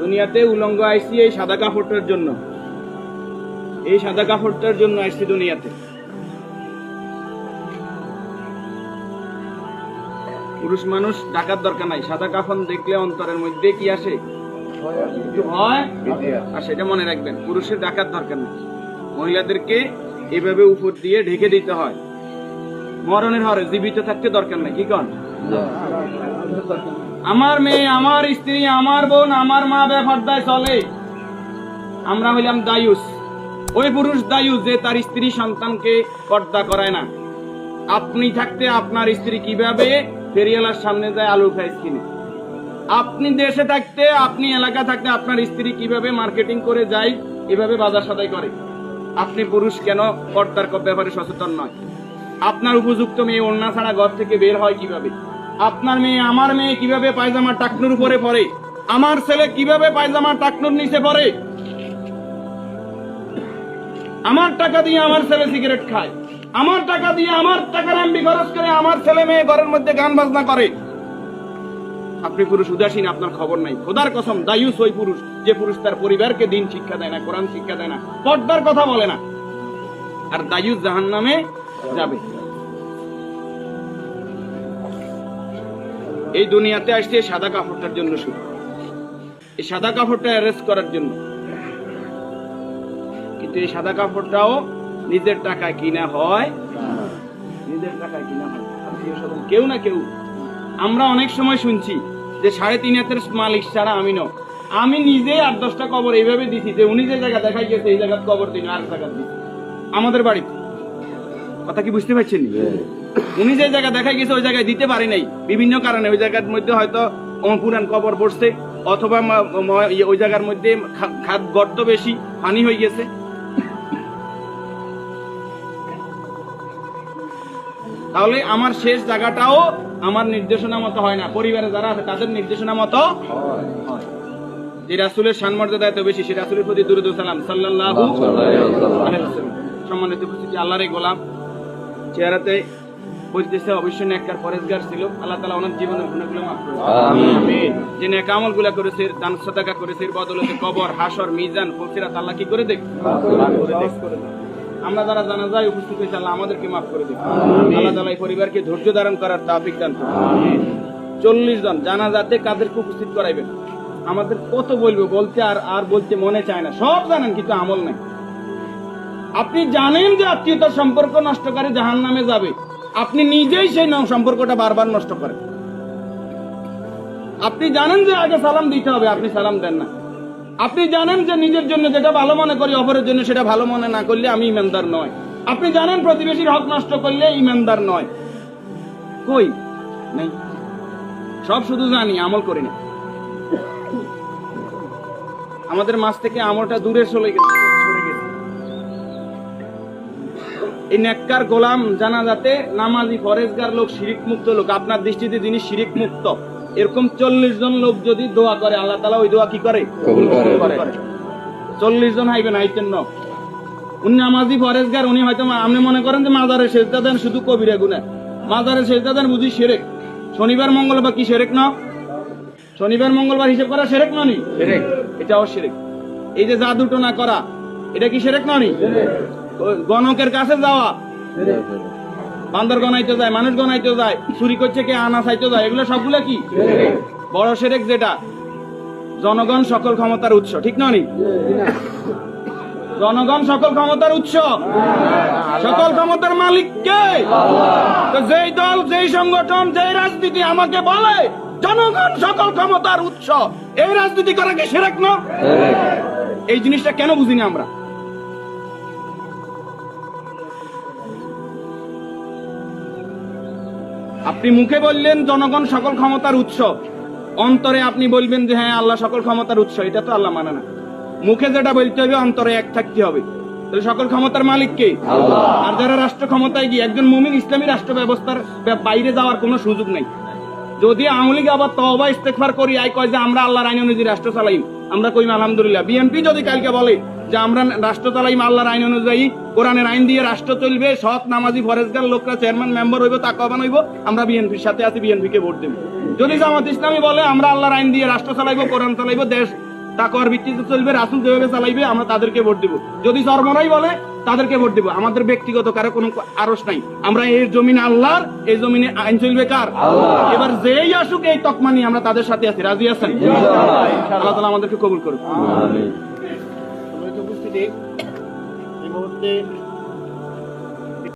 দুনিয়াতে উলঙ্গ আইছি এই সাদা কাপড়টার জন্য, এই সাদা কাপড়টার জন্য আইছি দুনিয়াতে। পুরুষ মানুষ ঢাকার দরকার নাই, সাদা কাফন দেখলে অন্তরের মধ্যে কি আসে? হয়। আর সেটা মনে রাখবেন, পুরুষের ঢাকার দরকার নাই, মহিলাদেরকে এভাবে উপর দিয়ে ঢেকে দিতে হয়। মরণের হরে জীবিত থাকতে দরকার নাই। কি কন? আমার মেয়ে, আমার স্ত্রী, আমার বোন, আমার মা বেপরদায় চলে, আমরা হইলাম দায়ুস। ওই পুরুষ দায়ুস যে তার স্ত্রী সন্তানকে পর্দা করায় না। আপনি থাকতে আপনার স্ত্রী কিভাবে ফেরিওয়ালার সামনে যায় আলু খাইস কিনে, আপনি দেশে থাকতে, আপনি এলাকা থাকতে আপনার স্ত্রী কিভাবে মার্কেটিং করে যায়, এভাবে বাজার সদাই করে, আপনি পুরুষ কেন পর্দার ব্যাপারে সচেতন নয়? আপনার উপযুক্ত মেয়ে ওড়না ছাড়া ঘর থেকে বের হয় কিভাবে? আপনার মেয়ে, আমার মেয়ে কিভাবে পায়জামা টাকনুর উপরে পরে? আমার ছেলে কিভাবে পায়জামা টাকনুর নিচে পরে? আমার টাকা দিয়ে আমার ছেলে সিগারেট খায়, আমার টাকা দিয়ে আমার টাকার এমবি খরচ করে আমার ছেলে মেয়ে ঘরের মধ্যে গান বাজনা করে। আপনি পুরুষ উদাসীন, আপনার খবর নাই। খোদার কসম, দায়ুস ওই পুরুষ যে পুরুষ তার পরিবারকে দিন শিক্ষা দেয় না, কোরআন শিক্ষা দেয় না, পর্দার কথা বলে না। আর দায়ুস জাহান্নামে যাবে। এই দুনিয়াতে আসছে সাদা কাপড়টার জন্য, শুধু এই সাদা কাপড়টা অ্যারেস্ট করার জন্য। কিন্তু এই সাদা কাপড়টাও নিজের টাকায় কিনা হয়, নিজের টাকায় কিনা হয়। কেউ না কেউ, আমরা অনেক সময় শুনছি যে 3.5 হাতের মালিক ছাড়া আমি ন, আমি নিজে 8-10টা কবর এইভাবে দিছি যে উনি যে জায়গা দেখাই গেছে এই জায়গায় কবর দিন, আর জায়গা দিন আমাদের বাড়িতে। কথা কি বুঝতে পারছেন? উনি যে জায়গা দেখাই গেছে ওই জায়গায় দিতে পারি নাই বিভিন্ন কারণে। ওই জায়গার মধ্যে হয়তো পুরান কবর পড়ছে, অথবা ওই জায়গার মধ্যে খাদ গর্ত বেশি, পানি হয়ে গেছে। তাহলে আমার শেষ জায়গাটাও আমার নির্দেশনা মতো হয় না, পরিবারে যারা আছে তাদের নির্দেশনা মতো হয়। যে রাসূলের শানমর্যাদা এত বেশি, সে রাসূলের প্রতি দুরূদ ও সালাম সাল্লাল্লাহু আলাইহি ওয়াসাল্লাম। সম্মানিত উপস্থিতি, আল্লাহর এই গোলাম চেহারাতে বলতেছে অবশ্যই নেককার পরেজগার ছিল। আল্লাহ তাআলা ওনার জীবনের গুনাহগুলো মাফ করুন, আমিন। যে নেক আমলগুলো করেছে, দান সাদাকা করেছে, এর বদৌলতে কবর, হাসর, মিজান, ফজিলত আল্লাহ কি করে দেখ করে দেখ। আমরা যারা জানাজায় উপস্থিত হয়েছি, আল্লাহ আমাদেরকে মাফ করে দিন। আল্লাহ তাআলা এই পরিবারকে ধৈর্য ধারণ করার তৌফিক দান করুন। 40 জন জানাজাতে কাদেরকে উপস্থিত করাইবেন? আমাদের কত বলবো, বলতে আর বলতে মনে চায় না। সব জানেন কিন্তু আমল নাই। আপনি জানেন যে আত্মীয়তার সম্পর্ক নষ্টকারী জাহান্নামে যাবে, আপনি নিজেই সেই সম্পর্কটা বারবার নষ্ট করেন। আপনি জানেন যে আগে সালাম দিতে হবে, আপনি সালাম দেন না। আপনি জানেন যে নিজের জন্য যেটা ভালো মনে করি, অপরের জন্য সেটা ভালো মনে না করলে আমি ইমানদার নয়। আপনি জানেন প্রতিবেশীর হক নষ্ট করলে ইমানদার নয়। কই নেই, সব শুধু জানি, আমল করি না। আমাদের মাঝ থেকে আমলটা দূরে সরে গেছে। এই নেককার গোলাম জানাজাতে নামাজি পরেজগার লোক, শিরিক মুক্ত লোক, আপনার দৃষ্টিতে যিনি শিরিক মুক্ত, এরকম 40 জন লোক যদি দোয়া করে, আল্লাহ তাআলা ওই দোয়া কি করে? কবুল করে। 40 জন হাইবেন, আইতেন না। উনি নামাজি পরেজগার, উনি হয়তো আপনি মনে করেন যে মাজারে সেজদা দেন শুধু কবিরা গুনাহ, মাজারে সেজদা দেন বুঝি শিরক। শনিবার মঙ্গলবার কি শিরক না? শনিবার মঙ্গলবার হিসাব করা শিরক ননি? শিরক, এটাও শিরক। এই যে জাদু টোনা করা, এটা কি শিরক ননি? গণকের কাছে যাওয়া, বান্দর গনাইতে যায়, মানুষ গনাইতে যায়, চুরি করছে কে, আনা চাইতে যায়, এগুলো সবগুলো কি বড় শিরক। যেটা জনগণ সকল ক্ষমতার উৎস, ঠিক ননি? জনগণ সকল ক্ষমতার উৎস, সকল ক্ষমতার মালিক কে? তো যেই দল, যেই সংগঠন, যেই রাজনীতি আমাকে বলে জনগণ সকল ক্ষমতার উৎস, এই রাজনীতি করা কি শিরক না? এই জিনিসটা কেন বুঝিনি আমরা? আপনি মুখে বললেন জনগণ সকল ক্ষমতার উৎস, অন্তরে আপনি বলবেন যে হ্যাঁ আল্লাহ সকল ক্ষমতার উৎস, এটা তো আল্লাহ মানে না। মুখে যেটা বলতে হবে অন্তরে এক থাকতে হবে। তাহলে সকল ক্ষমতার মালিক কে? আল্লাহ। আর যারা রাষ্ট্র ক্ষমতায় গিয়ে, একজন মুমিন ইসলামী রাষ্ট্র ব্যবস্থার বাইরে যাওয়ার কোনো সুযোগ নাই। যদি আওয়ামী লীগ আবার তওবা ইস্তেগফার করি আই কয় যে আমরা আল্লাহর আইন অনুযায়ী রাষ্ট্র চালাইম, আমরা কইম আলহামদুলিল্লাহ। বিএনপি যদি কালকে বলে যে আমরা রাষ্ট্র চালাইম আল্লাহর আইন অনুযায়ী, কোরআনের আইন দিয়ে রাষ্ট্র চলবে, সৎ নামাজি ফরেজগার লোকরা চেয়ারম্যান মেম্বার হইব, তাকওয়াবান হইব, আমরা বিএনপির সাথে আছি, বিএনপি কে ভোট দেব। যদি জামাত ইসলামী বলে আমরা আল্লাহর আইন দিয়ে রাষ্ট্র চালাইবো, কোরআন চালাইবো, দেশ তাকওয়ার ভিত্তিতে চলবে, রাসূল যেভাবে চালাইবে আমরা তাদেরকে ভোট দিব। যদি চরমরাই বলে তাদেরকে ভোট দিব। আমাদের ব্যক্তিগত কারো কোনো আরশ নাই। আমরা এই জমিন আল্লাহর, এই জমিনে আইন চলবে কার? আল্লাহ। এবার যেই আসুক এই তকমা নিয়ে আমরা তাদের সাথে আছি। রাজি আছেন? ইনশাআল্লাহ। আল্লাহ তাআলা আমাদেরকে কবুল করুন। আমিন। এই মুহূর্তে